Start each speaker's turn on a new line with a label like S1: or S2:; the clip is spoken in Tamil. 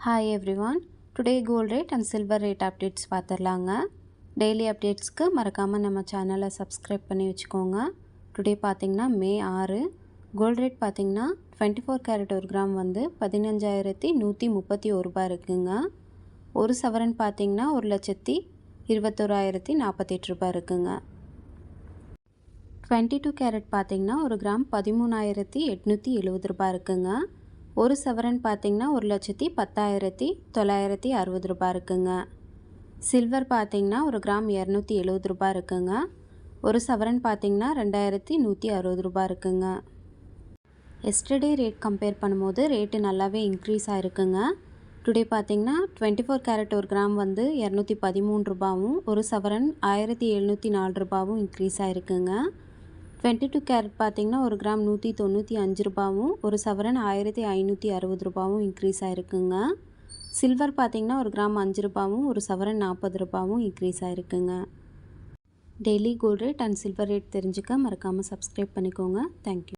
S1: Hi everyone. Today gold rate and silver rate updates பார்த்துடலாங்க. டெய்லி அப்டேட்ஸ்க்கு மறக்காமல் நம்ம சேனலை சப்ஸ்கிரைப் பண்ணி வச்சுக்கோங்க. டுடே பார்த்தீங்கன்னா மே 6. கோல்ட் ரேட் பார்த்தீங்கன்னா 24 கேரட் ஒரு கிராம் வந்து 15,131 ரூபாய் இருக்குங்க. ஒரு சவரன் பார்த்தீங்கன்னா 1,21,048 ரூபாய் இருக்குங்க. 22 கேரட் பார்த்தீங்கன்னா ஒரு கிராம் 13,870 ரூபாய் இருக்குங்க. ஒரு சவரன் பார்த்தீங்கன்னா 1,10,960 ரூபாய் இருக்குங்க. சில்வர் பார்த்தீங்கன்னா ஒரு கிராம் 270 ரூபாய் இருக்குங்க. ஒரு சவரன் பார்த்தீங்கன்னா 2,160 ரூபாய் இருக்குங்க. எஸ்டர்டே ரேட் கம்பேர் பண்ணும்போது ரேட்டு நல்லாவே இன்க்ரீஸ் ஆகிருக்குங்க. டுடே பார்த்தீங்கன்னா 24 கேரட் ஒரு கிராம் வந்து 213 ரூபாயும் ஒரு சவரன் 1,704 ரூபாயும் இன்க்ரீஸ் ஆகிருக்குங்க. 22 கேரட் பார்த்தீங்கன்னா ஒரு கிராம் 195 ரூபாயும் ஒரு சவரன் 1,560 ரூபாயும் இன்க்ரீஸ் ஆகிருக்குங்க. சில்வர் பார்த்தீங்கன்னா ஒரு கிராம் 5 ரூபாயும் ஒரு சவரன் 40 ரூபாயும் இன்க்ரீஸ் ஆகிருக்குங்க. Daily gold rate and silver rate தெரிஞ்சுக்க மறக்காமல் சப்ஸ்கிரைப் பண்ணிக்கோங்க. தேங்க்யூ.